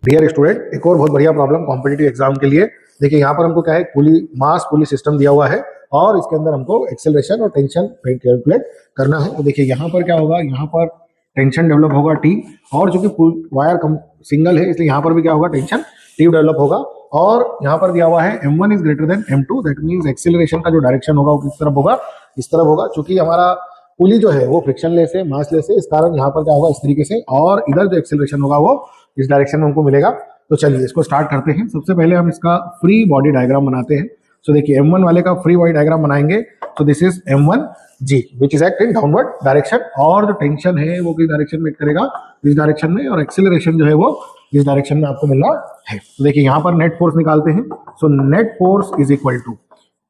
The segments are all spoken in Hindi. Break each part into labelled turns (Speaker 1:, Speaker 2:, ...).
Speaker 1: डियर स्टूडेंट, एक और बहुत बढ़िया प्रॉब्लम कॉम्पिटिटिव एग्जाम के लिए। देखिए यहाँ पर हमको क्या है, पुली मास पुली सिस्टम दिया हुआ है और इसके अंदर हमको एक्सेलरेशन और टेंशन कैलकुलेट करना है। तो देखिए यहाँ पर क्या होगा, यहाँ पर टेंशन डेवलप होगा टी, और जो कि वायर कम सिंगल है इसलिए यहाँ पर भी क्या होगा, टेंशन टी डेवलप होगा। और यहाँ पर दिया हुआ है m1 is greater than m2, that means acceleration का जो डायरेक्शन होगा वो किस तरफ होगा, इस तरफ होगा। चूंकि हमारा पुली जो है वो फ्रिक्शन लेस है, मास लेस है, इस कारण यहाँ पर क्या होगा, इस तरीके से, और इधर जो एक्सेलरेशन होगा वो इस डायरेक्शन में हमको मिलेगा। तो चलिए इसको स्टार्ट करते हैं। सबसे पहले हम इसका फ्री बॉडी डायग्राम बनाते हैं। सो देखिए m1 वाले का फ्री बॉडी डायग्राम बनाएंगे। तो this is m1g which is act in downward direction, और जो टेंशन है वो किस डायरेक्शन में एक्ट करेगा, इस डायरेक्शन में, और एक्सेलरेशन जो है वो इस डायरेक्शन में आपको मिलना है। तो देखिए यहाँ पर नेट फोर्स निकालते हैं। So net force is equal to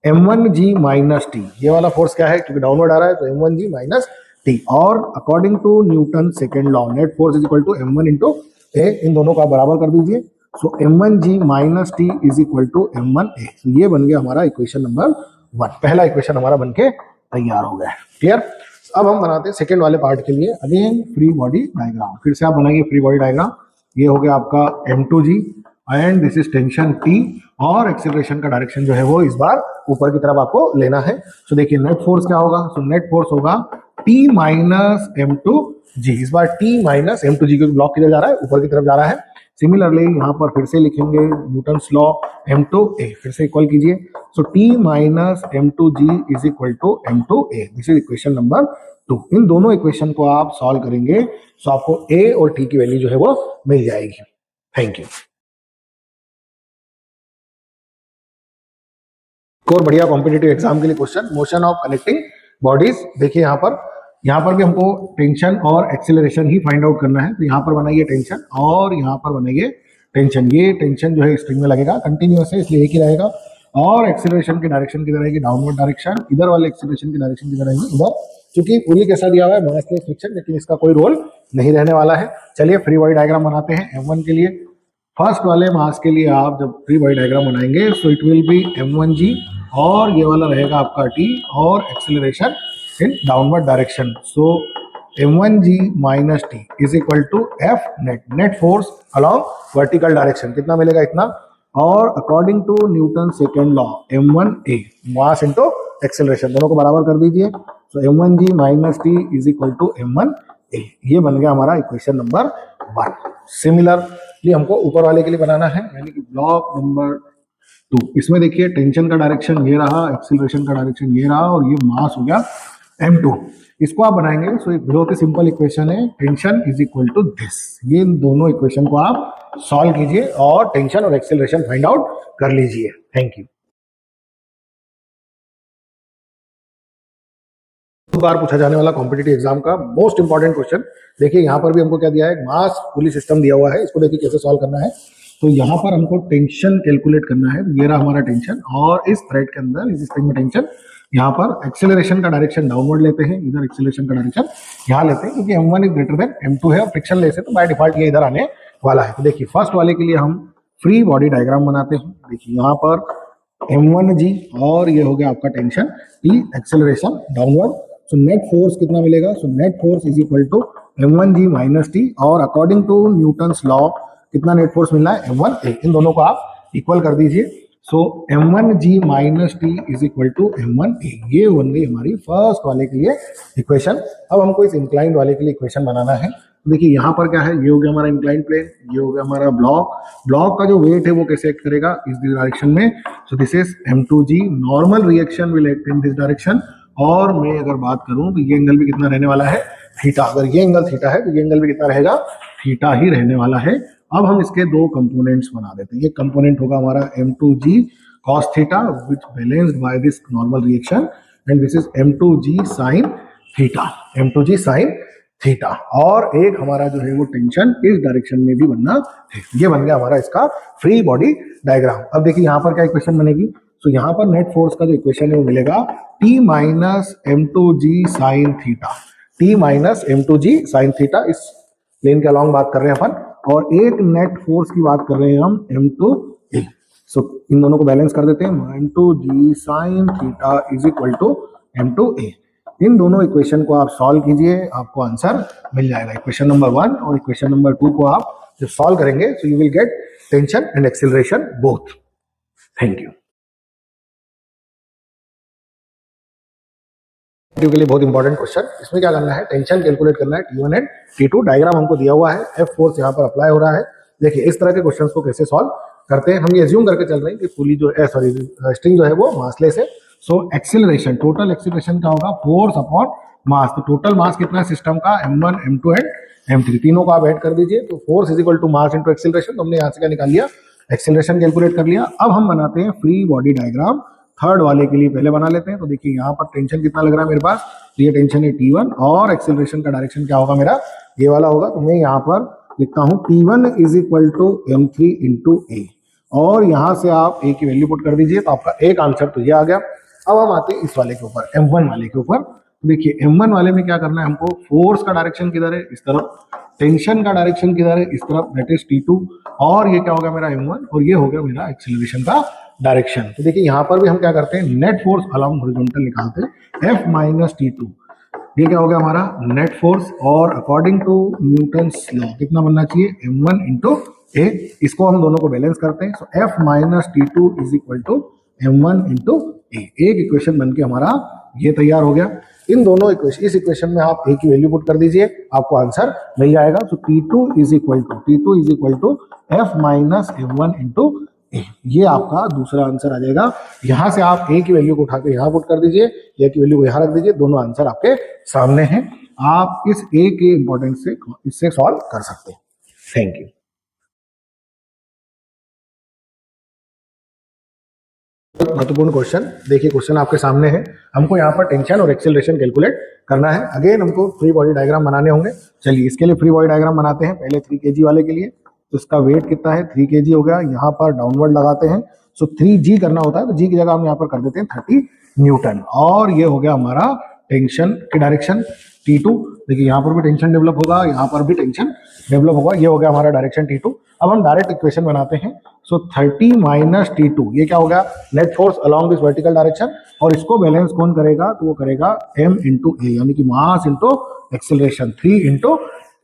Speaker 1: m1g minus T. ये वाला फोर्स क्या है, क्योंकि डाउनवर्ड आ रहा है तो m1g माइनस टी, और according to Newton second law net force is equal to m1 into a. इन दोनों को आप बराबर कर दीजिए। So m1g minus T is equal to m1a। ये बन गया हमारा इक्वेशन नंबर 1। पहला इक्वेशन हमारा बन के तैयार हो गया है। क्लियर। अब हम बनाते हैं सेकेंड वाले पार्ट के लिए अगेन फ्री बॉडी डायग्राम। फिर से आप बनाइए फ्री बॉडी डायग्राम। ये हो गया आपका m2g and this is tension T, और एक्सेलरेशन का डायरेक्शन जो है वो इस बार ऊपर की तरफ आपको लेना है। सो देखिए नेट फोर्स क्या होगा, सो नेट फोर्स होगा T माइनस m2g। इस बार T माइनस m2g, क्योंकि ब्लॉक किधर जा रहा है, ऊपर की तरफ जा रहा है। सिमिलरली यहाँ पर फिर से लिखेंगे न्यूटन्स लॉ m2a, फिर से इक्वल कीजिए। So T minus m2g is equal to m2a। This is equation number 2। इन दोनों इक्वेशन को आप सॉल्व करेंगे तो आपको a और t की वैल्यू जो है वो मिल जाएगी। Thank you. और बढ़िया कॉम्पिटिटिव एग्जाम के लिए question, motion of connecting bodies. देखिए यहाँ पर भी हमको टेंशन और एक्सेलरेशन ही फाइंड आउट करना है। तो यहाँ पर बनाइए टेंशन और यहाँ पर बनाइए टेंशन। ये टेंशन जो है स्ट्रिंग में लगेगा, कंटिन्यूअस है इसलिए एक ही रहेगा, और एक्सेलरेशन की डायरेक्शन किधर रहेगी, डाउनवर्ड डायरेक्शन। इधर वाले एक्सेलरेशन की डायरेक्शन किधर रहेगी, इधर। क्योंकि पुली कैसा दिया हुआ है, मासलेस फ्रिक्शन, लेकिन इसका कोई रोल नहीं रहने वाला है। चलिए फ्री बॉडी डायग्राम बनाते हैं m1 के लिए। फर्स्ट वाले मास के लिए आप जब फ्री बॉडी डायग्राम बनाएंगे so it will be m1g, और ये वाला रहेगा आपका t, और acceleration in downward direction. So m1g minus T is equal to f net, net force along vertical direction कितना मिलेगा, इतना, और according to Newton second law m1a mass into acceleration, दोनों को बराबर कर दीजिए। So m1g minus T is equal to m1a। ये बन गया हमारा इक्वेशन नंबर 1। सिमिलरली हमको ऊपर वाले के लिए बनाना है, यानी कि ब्लॉक नंबर 2। इसमें देखिए टेंशन का डायरेक्शन ये रहा, एक्सीलरेशन का डायरेक्शन ये रहा, और ये मास हो गया m2। इसको आप बनाएंगे सो एक बहुत ही सिंपल इक्वेशन है, tension is equal to this. ये दोनों इक्वेशन को आप सॉल्व कीजिए और टेंशन और एक्सेलरेशन फाइंड आउट कर लीजिए। Thank you. बार पूछा जाने वाला कॉम्पिटिटिव एग्जाम का मोस्ट इंपॉर्टेंट क्वेश्चन। देखिए यहाँ पर भी हमको क्या दिया है, मास पुली सिस्टम दिया हुआ है। इसको देखिए कैसे सॉल्व करना है। तो यहाँ पर हमको टेंशन कैलकुलेट करना है। ये रहा हमारा टेंशन, और इस थ्रेड के अंदर इस स्ट्रिंग में टेंशन। यहाँ पर एक्सेलरेशन का डायरेक्शन डाउनवर्ड लेते हैं, इधर एक्सेलरेशन का डायरेक्शन यहाँ लेते हैं, क्योंकि m1 is greater than m2 है और फ्रिक्शन लेस है, तो बाय डिफॉल्ट ये इधर आने वाला है। तो देखिए फर्स्ट वाले के लिए हम फ्री बॉडी डायग्राम बनाते हैं। देखिए यहाँ पर m1g, और ये हो गया आपका tension t, acceleration downward. So net force कितना मिलेगा, so net force is equal to m1g minus T, और अकॉर्डिंग टू न्यूटन्स लॉ कितना नेट फोर्स मिलना है, m1a। इन दोनों को आप इक्वल कर दीजिए। So m1g minus T is equal to m1a। ये बन गई हमारी फर्स्ट वाले के लिए इक्वेशन। अब हमको इस इंक्लाइंड वाले के लिए इक्वेशन बनाना है। तो देखिए यहाँ पर क्या है, ये हो गया हमारा इंक्लाइंड प्लेन, ये हो गया हमारा ब्लॉक। ब्लॉक का जो वेट है वो कैसे एक्ट करेगा, इस डायरेक्शन में। So this is m2g, normal reaction will act in this direction. और मैं अगर बात करूं तो ये एंगल भी कितना रहने वाला है, थीटा। अगर ये एंगल थीटा है तो ये एंगल भी कितना रहेगा, थीटा ही रहने वाला है। अब हम इसके दो कंपोनेंट्स बना देते हैं। ये कंपोनेंट होगा हमारा m2g cos theta which balanced by this normal reaction, and this is m2g sin theta, m2g sin theta. और एक हमारा जो है वो टेंशन इस डायरेक्शन में भी बनना है। ये बन गया हमारा इसका फ्री बॉडी डायग्राम। अब देखिए यहाँ पर क्या इक्वेशन बनेगी। तो यहाँ पर नेट फोर्स का जो इक्वेशन है वो मिलेगा T minus m2g sine theta, T minus m2g sine theta. इस प्लेन के अलॉन्ग बात कर रहे हैं अपन, और एक नेट फोर्स की बात कर रहे हैं हम m2a। सो इन दोनों को बैलेंस कर देते हैं, m2g sine theta is equal to m2a। इन दोनों इक्वेशन को आप सॉल्व कीजिए, आपको आंसर मिल जाएगा। इक्वेशन नंबर 1 और इक्वेशन नंबर 2 को आप जब सॉल्व करेंगे so you will get tension and acceleration both. Thank you. के लिए बहुत इंपॉर्टेंट क्वेश्चन, इसमें क्या करना है, टेंशन कैलकुलेट करना है T1 एंड T2। डायग्राम हमको दिया हुआ है, F फोर्स यहाँ पर अप्लाई हो रहा है। देखिए इस तरह के क्वेश्चंस को कैसे सॉल्व करते हैं, हम ये एज्यूम करके चल रहे हैं कि पुली जो है सॉरी स्ट्रिंग जो है वो मासलेस है। सो एक्सेलरेशन, टोटल एक्सेलरेशन क्या होगा, फोर्स अपॉन मास। तो टोटल मास कितना है सिस्टम का, m1 m2 एंड m3, तीनों को आप ऐड कर दीजिए तो force is equal to mass into acceleration. तो हमने यहाँ से क्या निकाल लिया, एक्सेलरेशन कैलकुलेट कर लिया। अब हम बनाते हैं फ्री बॉडी डायग्राम थर्ड वाले के लिए, पहले बना लेते हैं। तो देखिए यहाँ पर टेंशन कितना लग रहा है मेरे पास, तो ये टेंशन है T1 और एक्सेलरेशन का डायरेक्शन क्या होगा मेरा, ये वाला होगा। तो मैं यहाँ पर लिखता हूँ T1 is equal to m3 into a, और यहाँ से आप ए की वैल्यू पुट कर दीजिए तो आपका एक आंसर तो ये आ गया। अब हम आते हैं इस वाले के ऊपर, M1 वाले के ऊपर। तो देखिए M1 वाले में क्या करना है हमको, फोर्स का डायरेक्शन किधर है, इस तरफ, टेंशन का डायरेक्शन किधर है, इस तरफ, दैट इज T2, और ये क्या होगा मेरा M1, और ये हो गया मेरा एक्सेलरेशन का डायरेक्शन। तो देखिए यहाँ पर भी हम क्या करते हैं, नेट फोर्स अलोंग हॉरिजॉन्टल निकालते हैं, F माइनस T2, ये क्या हो गया हमारा नेट फोर्स, और अकॉर्डिंग टू न्यूटन्स लॉ कितना बनना चाहिए, m1 इंटू ए। इसको हम दोनों को बैलेंस करते हैं, so F minus T2 is equal to m1 into a. एक इक्वेशन बन के हमारा ये तैयार हो गया। इन दोनों इक्वेशन, इस इक्वेशन में आप ए की वैल्यू पुट कर दीजिए, आपको आंसर मिल जाएगा। So T2 is equal to F minus m1 into a, ये आपका दूसरा आंसर आ जाएगा। यहां से आप ए की वैल्यू को उठा के यहां पुट कर दीजिए, ए की वैल्यू को यहां रख दीजिए, दोनों आंसर आपके सामने हैं। आप इस ए के इंपॉर्टेंस से इससे सॉल्व कर सकते हैं। Thank you. महत्वपूर्ण क्वेश्चन, देखिए क्वेश्चन आपके सामने है, हमको यहाँ पर टेंशन और एक्सेलरेशन कैलकुलेट करना है। अगेन हमको फ्री बॉडी डायग्राम बनाने होंगे। चलिए इसके लिए फ्री बॉडी डायग्राम बनाते हैं। पहले 3 kg वाले के लिए, तो इसका वेट कितना है, 3 kg हो गया। यहाँ पर डाउनवर्ड लगाते हैं, सो 3g करना होता है, तो g की जगह हम यहाँ पर कर देते हैं 30 न्यूटन। और ये हो गया हमारा टेंशन की डायरेक्शन T2। देखिए यहाँ पर भी टेंशन डेवलप होगा, यहाँ पर भी टेंशन डेवलप होगा, ये हो गया हमारा डायरेक्शन T2। अब हम डायरेक्ट इक्वेशन बनाते हैं। सो 30 माइनस T2, ये क्या हो गया, net force along this vertical direction, और इसको बैलेंस कौन करेगा, तो वो करेगा m इंटू ए, यानी कि मास इंटू एक्सेलरेशन, 3 इंटू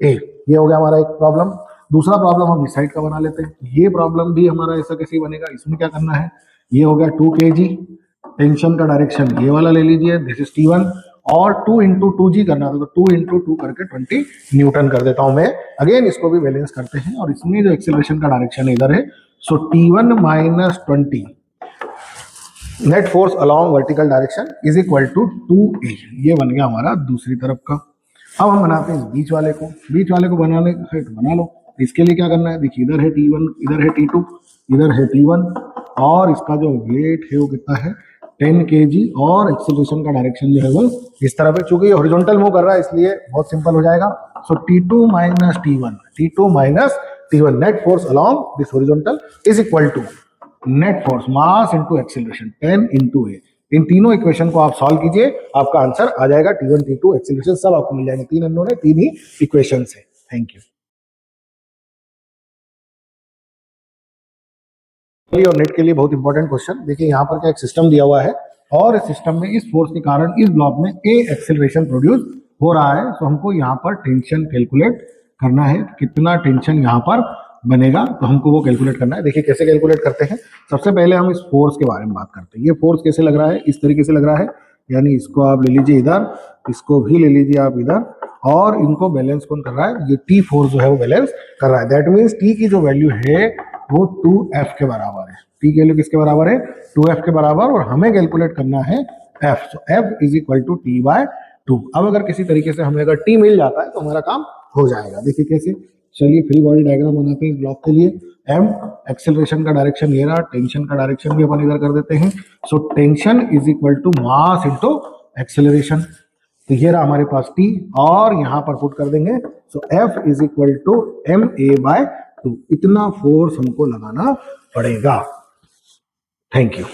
Speaker 1: ए। ये हो गया हमारा एक प्रॉब्लम। दूसरा प्रॉब्लम हम इस साइड का बना लेते हैं। ये प्रॉब्लम भी हमारा ऐसा कैसे बनेगा, इसमें क्या करना है, ये हो गया 2 kg, टेंशन का डायरेक्शन ये वाला ले लीजिए, दिस इज T1, और 2 इंटू 2g करना था, तो 2 इंटू 2 करके 20 न्यूटन कर देता हूं मैं। अगेन इसको भी बैलेंस करते हैं, और इसमें जो एक्सेलरेशन का डायरेक्शन इधर है, so T1 minus 20 net force along vertical direction is equal to 2a, ये बन गया हमारा दूसरी तरफ का। अब हम बनाते हैं इस बीच वाले को, बीच वाले को बनाने है तो बना लो। इसके लिए क्या करना है, देखिए इधर है T1, इधर है T2, इधर है T1, और इसका जो वेट है वो कितना है, 10 kg, और एक्सेलरेशन का डायरेक्शन जो है वो इस तरफ है। चूंकि ये हॉरिजॉन्टल मूव कर रहा है इसलिए बहुत सिंपल हो जाएगा। So T2 minus T1 net force along this horizontal is equal to net force mass into acceleration 10 into a. इन तीनों इक्वेशन को आप सॉल्व कीजिए, आपका आंसर आ जाएगा। T1 T2 एक्सेलरेशन सब आपको मिल जाएंगे, 3 अननोन है, 3 ही इक्वेशन है। Thank you. और नेट के लिए बहुत इंपॉर्टेंट क्वेश्चन, देखिए यहाँ पर क्या एक सिस्टम दिया हुआ है, और इस सिस्टम में इस फोर्स के कारण इस ब्लॉक में ए एक्सेलरेशन प्रोड्यूस हो रहा है। तो हमको यहाँ पर टेंशन कैलकुलेट करना है, कितना टेंशन यहाँ पर बनेगा, तो हमको वो कैलकुलेट करना है। देखिए कैसे कैलकुलेट करते हैं, सबसे पहले हम इस फोर्स के बारे में बात करते हैं। ये फोर्स कैसे लग रहा है, इस तरीके से लग रहा है, यानी इसको आप ले लीजिए इधर, इसको भी ले लीजिए आप इधर, और इनको बैलेंस कौन कर रहा है, ये T फोर्स जो है वो बैलेंस कर रहा है। दैट मीन्स T की जो वैल्यू है वो 2F के बराबर है। T की वैल्यू किसके बराबर है, 2F के बराबर, और हमें कैलकुलेट करना है F। So F is equal to T/2। अब अगर किसी तरीके से हमें अगर T मिल जाता है तो हमारा काम हो जाएगा। देखिए कैसे, चलिए फ्री बॉडी डायग्राम बनाते हैं ब्लॉक के लिए। M एक्सेलरेशन का डायरेक्शन ये रहा, टेंशन का डायरेक्शन भी अपन इधर कर देते हैं। So tension is equal to mass into acceleration, तो ये रहा हमारे पास T, और यहाँ पर पुट कर देंगे। So F is equal to ma/2, इतना फोर्स हमको लगाना पड़ेगा। Thank you.